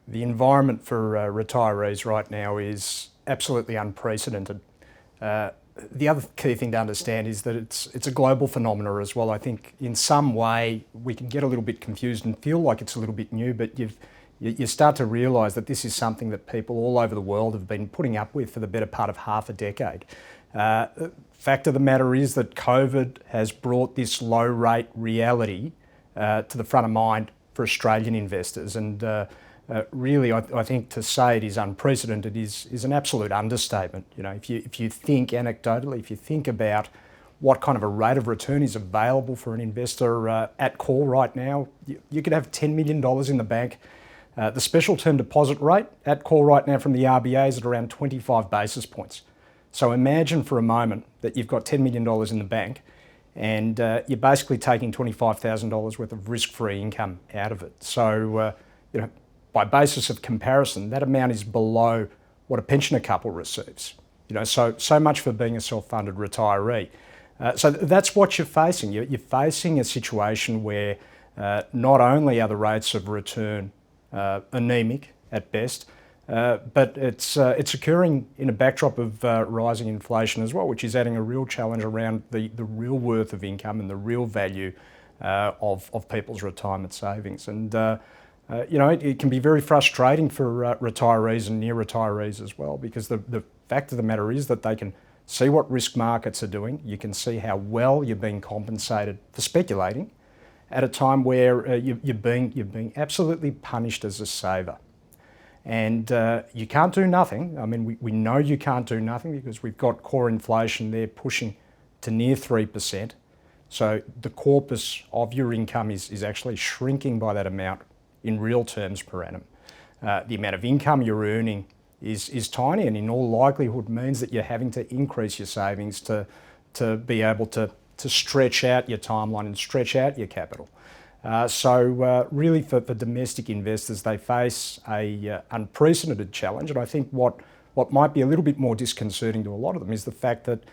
The environment for retirees right now is absolutely unprecedented. The other key thing to understand is that it's a global phenomenon as well. I think in some way we can get a little bit confused and feel like it's a little bit new, but you start to realise that this is something that people all over the world have been putting up with for the better part of half a decade. Fact of the matter is that COVID has brought this low rate reality to the front of mind for Australian investors, and really, I think to say it is unprecedented is an absolute understatement. You know, if you think anecdotally, if you think about what kind of a rate of return is available for an investor at call right now, you could have $10 million in the bank. The special term deposit rate at call right now from the RBA is at around 25 basis points. So imagine for a moment that you've got $10 million in the bank and you're basically taking $25,000 worth of risk-free income out of it. So, you know, by basis of comparison, that amount is below what a pensioner couple receives. You know, so much for being a self-funded retiree. So that's what you're facing. You're facing a situation where not only are the rates of return anemic at best, but it's occurring in a backdrop of rising inflation as well, which is adding a real challenge around the real worth of income and the real value of people's retirement savings. And you know, it can be very frustrating for retirees and near retirees as well, because the fact of the matter is that they can see what risk markets are doing. You can see how well you're being compensated for speculating at a time where you're being absolutely punished as a saver. And you can't do nothing. I mean, we know you can't do nothing because we've got core inflation there pushing to near 3%. So the corpus of your income is actually shrinking by that amount in real terms per annum. The amount of income you're earning is tiny, and in all likelihood means that you're having to increase your savings to be able to stretch out your timeline and stretch out your capital. So really for domestic investors, they face a unprecedented challenge, and I think what might be a little bit more disconcerting to a lot of them is the fact that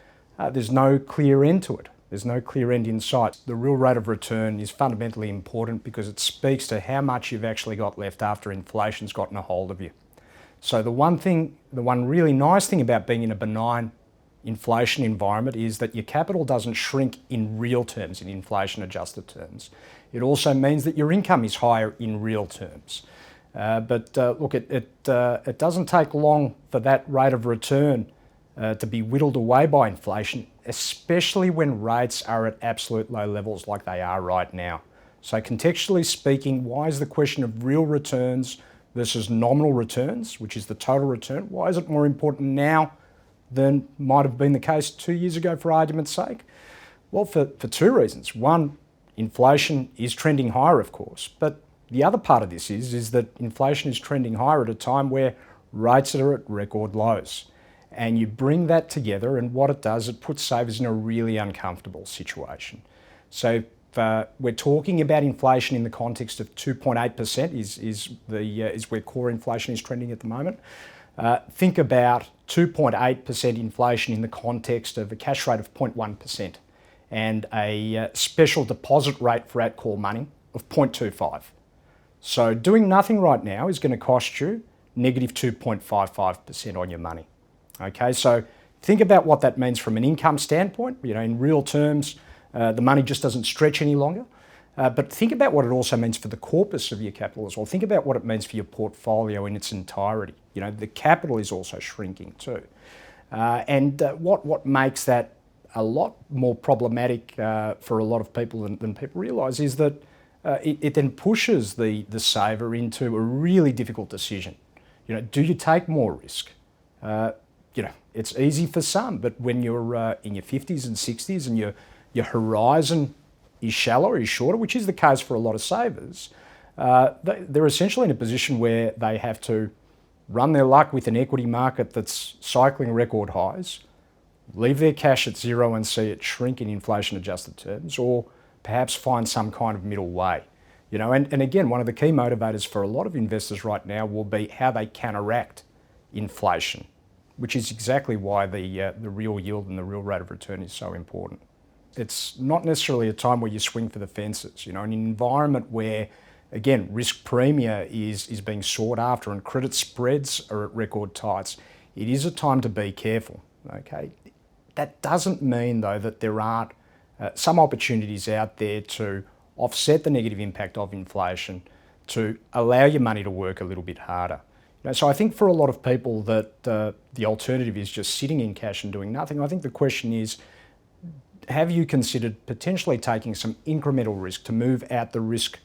there's no clear end to it. There's no clear end in sight. The real rate of return is fundamentally important because it speaks to how much you've actually got left after inflation's gotten a hold of you. So the one really nice thing about being in a benign inflation environment is that your capital doesn't shrink in real terms, in inflation adjusted terms. It also means that your income is higher in real terms. But look, it doesn't take long for that rate of return to be whittled away by inflation, especially when rates are at absolute low levels like they are right now. So contextually speaking, why is the question of real returns versus nominal returns, which is the total return, why is it more important now than might have been the case 2 years ago, for argument's sake? Well, for two reasons. One, inflation is trending higher, of course, but the other part of this is that inflation is trending higher at a time where rates are at record lows. And you bring that together, and what it does, it puts savers in a really uncomfortable situation. So we're talking about inflation in the context of 2.8% is where core inflation is trending at the moment. Think about 2.8% inflation in the context of a cash rate of 0.1% and a special deposit rate for at-call money of 0.25. So doing nothing right now is going to cost you negative 2.55% on your money. Okay, so think about what that means from an income standpoint. You know, in real terms, the money just doesn't stretch any longer. But think about what it also means for the corpus of your capital as well. Think about what it means for your portfolio in its entirety. You know, the capital is also shrinking too. And what makes that a lot more problematic for a lot of people than people realise is that it then pushes the saver into a really difficult decision. You know, do you take more risk? You know, it's easy for some, but when you're in your 50s and 60s and your horizon is shallower, is shorter, which is the case for a lot of savers, they're essentially in a position where they have to run their luck with an equity market that's cycling record highs, leave their cash at zero and see it shrink in inflation-adjusted terms, or perhaps find some kind of middle way. You know, and again, one of the key motivators for a lot of investors right now will be how they counteract inflation, which is exactly why the real yield and the real rate of return is so important. It's not necessarily a time where you swing for the fences. You know, in an environment where Again, risk premia is being sought after and credit spreads are at record tights. It is a time to be careful, okay? That doesn't mean though that there aren't some opportunities out there to offset the negative impact of inflation, to allow your money to work a little bit harder. So I think for a lot of people that the alternative is just sitting in cash and doing nothing. I think the question is, have you considered potentially taking some incremental risk to move out the risk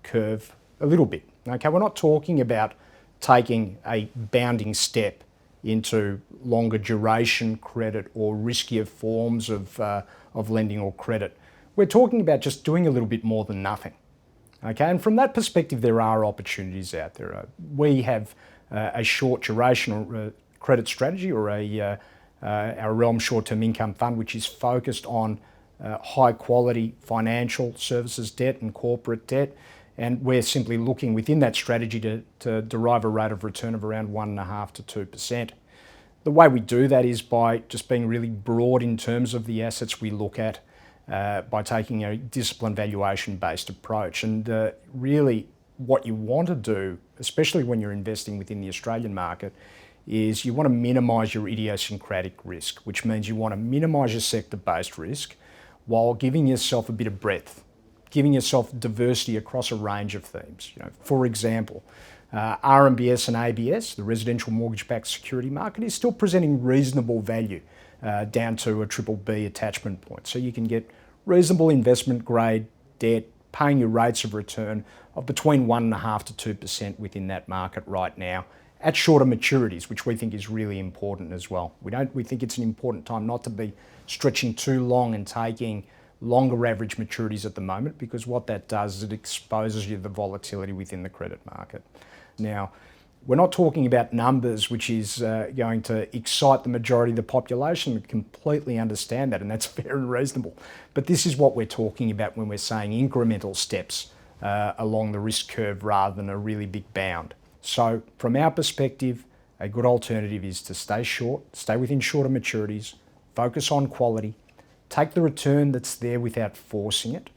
curve a little bit? Okay, we're not talking about taking a bounding step into longer duration credit or riskier forms of lending or credit. We're talking about just doing a little bit more than nothing. Okay, and from that perspective, there are opportunities out there. We have a short duration credit strategy, or our Realm short-term income fund, which is focused on high quality financial services debt and corporate debt. And we're simply looking within that strategy to derive a rate of return of around 1.5% to 2%. The way we do that is by just being really broad in terms of the assets we look at, by taking a disciplined valuation-based approach. And really what you want to do, especially when you're investing within the Australian market, is you want to minimise your idiosyncratic risk, which means you want to minimise your sector-based risk while giving yourself a bit of breadth, giving yourself diversity across a range of themes. For example, RMBS and ABS, the residential mortgage-backed security market, is still presenting reasonable value down to a BBB attachment point. So you can get reasonable investment grade debt, paying your rates of return of between 1.5% to 2% within that market right now at shorter maturities, which we think is really important as well. We think it's an important time not to be stretching too long and taking longer average maturities at the moment, because what that does is it exposes you to the volatility within the credit market. Now, we're not talking about numbers which is going to excite the majority of the population. We completely understand that, and that's fair and reasonable. But this is what we're talking about when we're saying incremental steps along the risk curve rather than a really big bound. So from our perspective, a good alternative is to stay short, stay within shorter maturities, focus on quality, take the return that's there without forcing it.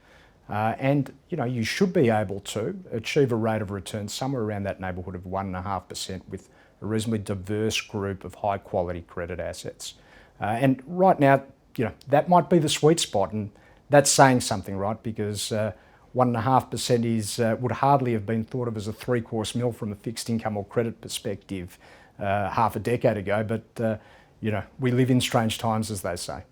And you should be able to achieve a rate of return somewhere around that neighbourhood of 1.5% with a reasonably diverse group of high quality credit assets. And right now, that might be the sweet spot, and that's saying something, right? Because 1.5% is would hardly have been thought of as a three-course meal from a fixed income or credit perspective half a decade ago. But we live in strange times, as they say.